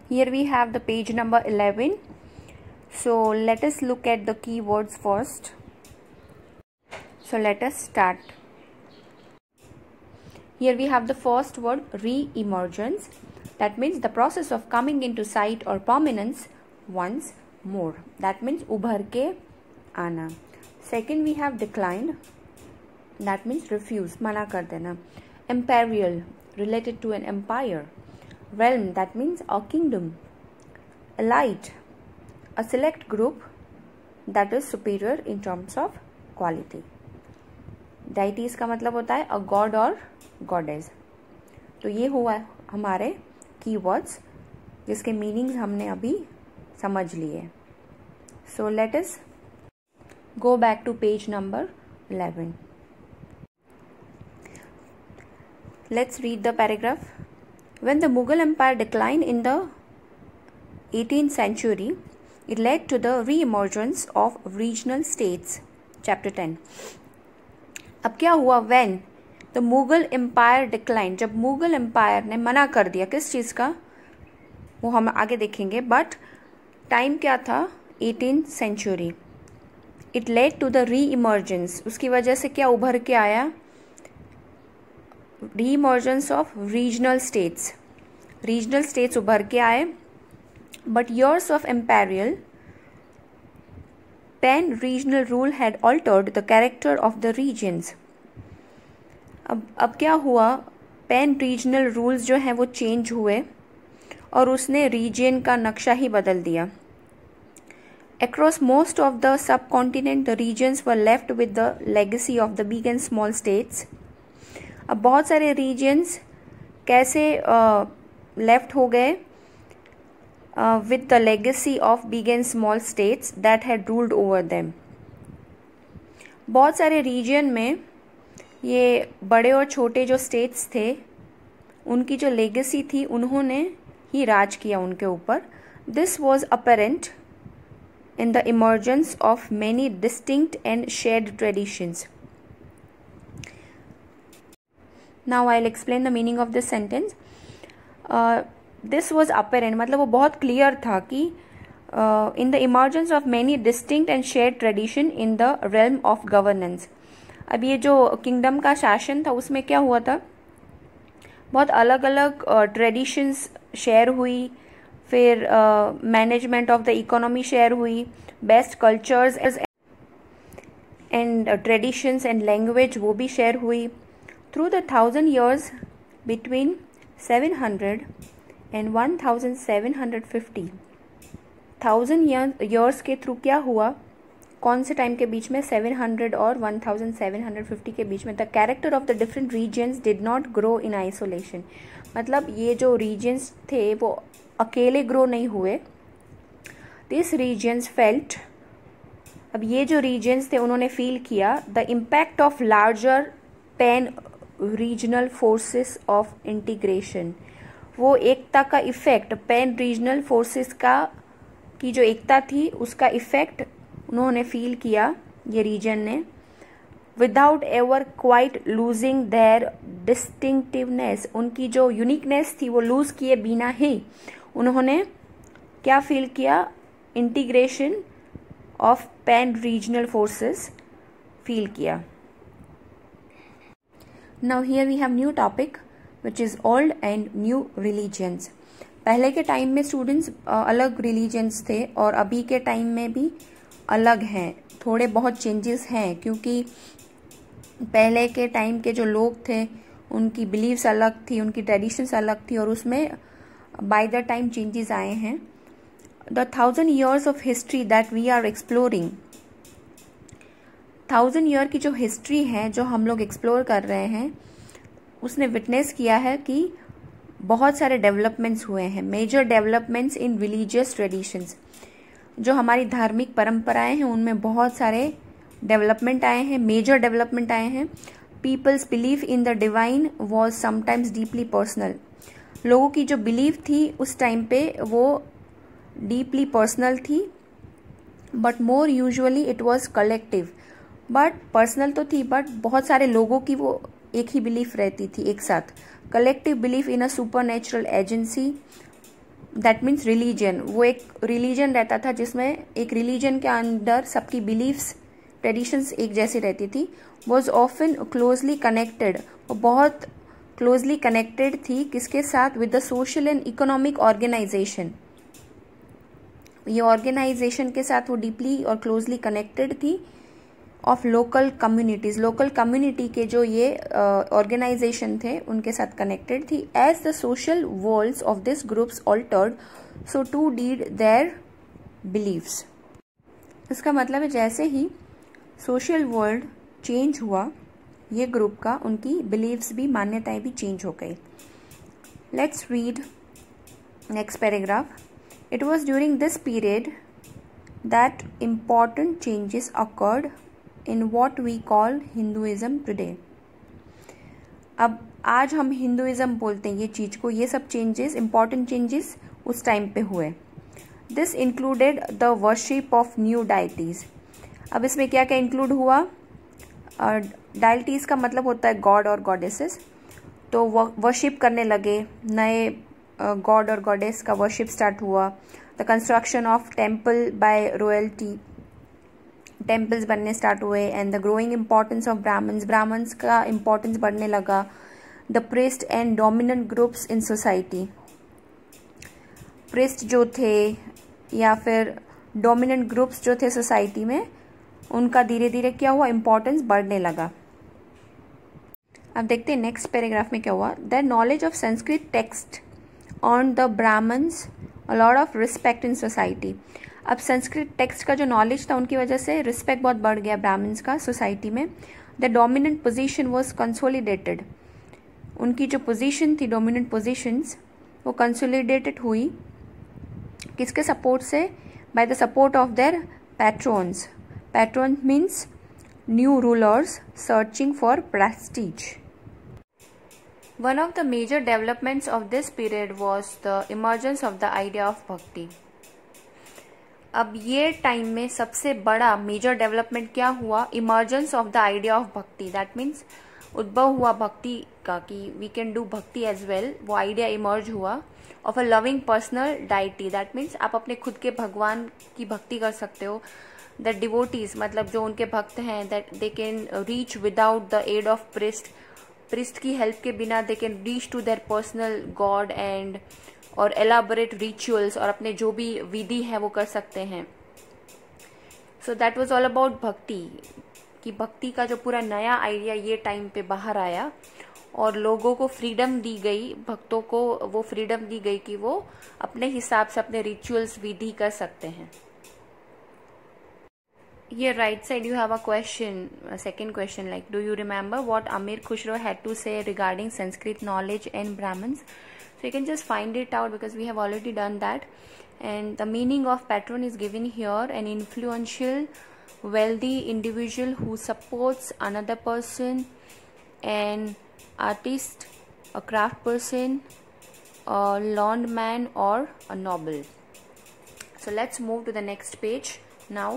Here we have the page number 11. So let us look at the keywords first. So let us start. Here we have the first word, re-emergence. That means the process of coming into sight or prominence once more. That means उभर के आना. Second we have declined. That means refuse, मना कर देना. Imperial, related to an empire. Realm, that means a kingdom. Elite, a select group that is superior in terms of quality. Deities का मतलब होता है a god or goddess. तो ये हुआ हमारे keywords जिसके meanings हमने अभी समझ लिए. So let us go back to page number 11. Let's read the paragraph. When the Mughal Empire declined in the 18th century, it led to the re-emergence of regional states. Chapter 10. अब क्या हुआ? When the Mughal Empire declined, जब Mughal empire ने मना कर दिया किस चीज़ का, वो हम आगे देखेंगे. बट टाइम क्या था? 18th century. It led to the re-emergence. उसकी वजह से क्या उभर के आया? Re-emergence of regional states. Regional states उभर के आए. But years of imperial pan-regional rule had altered the character of the regions. अब क्या हुआ? pan-regional rules जो हैं वो चेंज हुए और उसने रीजन का नक्शा ही बदल दिया. Across most of the subcontinent, the regions were left with the legacy of the big and small states. अब बहुत सारे रीजन्स कैसे लेफ्ट हो गए? With the legacy of big and small states that had ruled over them. बहुत सारे reason में ये बड़े और छोटे जो स्टेट्स थे उनकी जो लेगेसी थी उन्होंने ही राज किया उनके ऊपर. This was apparent in the emergence of many distinct and shared traditions. Now I'll explain the meaning of this sentence. This was apparent, मतलब वो बहुत clear था कि in the emergence of many distinct and shared tradition in the realm of governance. अब ये जो kingdom का शासन था उसमें क्या हुआ था? बहुत अलग अलग traditions share हुई, फिर management of the economy share हुई, best cultures and traditions and language वो भी शेयर हुई. Through the 1000 years between 700 and 1750. 1000 years के थ्रू क्या हुआ? कौन से टाइम के बीच में? 700 और 1750 के बीच में. The character of the different regions did not grow in isolation. मतलब ये जो रीजन्स थे वो अकेले ग्रो नहीं हुए. दिस रीजन्स फेल्ट, अब ये जो रीजन्स थे उन्होंने फील किया the impact of larger pan regional forces of integration. वो एकता का इफेक्ट, पैन रीजनल फोर्सेस का की जो एकता थी उसका इफेक्ट उन्होंने फील किया ये रीजन ने. Without ever quite losing their distinctiveness, उनकी जो यूनिकनेस थी वो लूज किए बिना ही उन्होंने क्या फील किया? Integration of pan regional forces feel किया. Now here we have new topic which is old and new religions. पहले के टाइम में स्टूडेंट्स अलग रिलीजन्स थे और अभी के टाइम में भी अलग हैं. थोड़े बहुत चेंजेस हैं क्योंकि पहले के टाइम के जो लोग थे उनकी बिलीव्स अलग थी, उनकी ट्रेडिशंस अलग थी और उसमें बाय द टाइम चेंजेस आए हैं. The 1000 years of history that we are exploring, 1000 year की जो हिस्ट्री है जो हम लोग एक्सप्लोर कर रहे हैं उसने विटनेस किया है कि बहुत सारे डेवलपमेंट्स हुए हैं. Major developments in religious traditions, जो हमारी धार्मिक परंपराएं हैं उनमें बहुत सारे डेवलपमेंट आए हैं, मेजर डेवलपमेंट आए हैं. Peoples believe in the divine was sometimes deeply personal. लोगों की जो बिलीव थी उस टाइम पे वो डीपली पर्सनल थी, but more usually it was collective. But personal तो थी बट बहुत सारे लोगों की वो एक ही बिलीफ रहती थी एक साथ. Collective belief in a super natural agency, that means religion, वो एक रिलीजन रहता था जिसमें एक रिलीजन के अंदर सबकी बिलीफ्स ट्रेडिशंस एक जैसी रहती थी, वॉज ऑफन क्लोजली कनेक्टेड, वो बहुत क्लोजली कनेक्टेड थी किसके साथ, with the social and economic organization, ये ऑर्गेनाइजेशन के साथ वो डीपली और क्लोजली कनेक्टेड थी of local communities, local community के जो ये ऑर्गेनाइजेशन थे उनके साथ कनेक्टेड थी. As the social worlds of this groups altered, so too did their beliefs. इसका मतलब है जैसे ही सोशल वर्ल्ड चेंज हुआ ये ग्रुप का, उनकी बिलीव्स भी, मान्यताएं भी चेंज हो गई. Let's read next paragraph. It was during this period that important changes occurred in what we call Hinduism today. अब आज हम हिंदुइज्म बोलते हैं ये चीज को, ये सब चेंजेस, इंपॉर्टेंट चेंजेस उस टाइम पे हुए. This included the worship of new deities. अब इसमें क्या क्या इंक्लूड हुआ? डाइटीज का मतलब होता है गॉड और गॉडेसेस, तो वर्शिप करने लगे, नए गॉड और गॉडेस का वर्शिप स्टार्ट हुआ. The construction of temple by royalty, temples बनने स्टार्ट हुए. And the growing importance of Brahmans, Brahmans का इम्पोर्टेंस बढ़ने लगा. The priest and dominant groups in society, priest जो थे या फिर डोमिनेंट ग्रुप्स जो थे सोसाइटी में, उनका धीरे धीरे क्या हुआ, इम्पोर्टेंस बढ़ने लगा. अब देखते हैं नेक्स्ट पैराग्राफ में क्या हुआ. The knowledge of Sanskrit text on the Brahmans a lot of respect in society. अब संस्कृत टेक्स्ट का जो नॉलेज था उनकी वजह से रिस्पेक्ट बहुत बढ़ गया ब्राह्मण्स का सोसाइटी में. The dominant position was consolidated, उनकी जो पोजीशन थी, डोमिनेंट पोजीशंस, वो कंसोलिडेटेड हुई किसके सपोर्ट से? By the support of their patrons. Patron means new rulers searching for prestige. One of the major developments of this period was the emergence of the idea of bhakti. अब ये time में सबसे बड़ा major development क्या हुआ? Emergence of the idea of भक्ति. That means उद्भव हुआ भक्ति का कि वी कैन डू भक्ति एज वेल. वो आइडिया इमर्ज हुआ of a loving personal deity. That means आप अपने खुद के भगवान की भक्ति कर सकते हो. द डिवोटीज मतलब जो उनके भक्त हैं, that they can reach without the aid of priest. Priest की हेल्प के बिना they can reach to their personal god and और एलाबोरेट रिचुअल्स, और अपने जो भी विधि है वो कर सकते हैं. So that was all about भक्ति, कि भक्ति का जो पूरा नया आइडिया ये टाइम पे बाहर आया और लोगों को फ्रीडम दी गई, भक्तों को वो फ्रीडम दी गई कि वो अपने हिसाब से अपने रिचुअल्स विधि कर सकते हैं. Here right side you have a question, a second question, like do you remember what Amir Khusro had to say regarding Sanskrit knowledge and Brahmins? So you can just find it out because we have already done that. And the meaning of patron is given here: an influential, wealthy individual who supports another person, an artist, a craft person, a landman or a noble. So let's move to the next page now.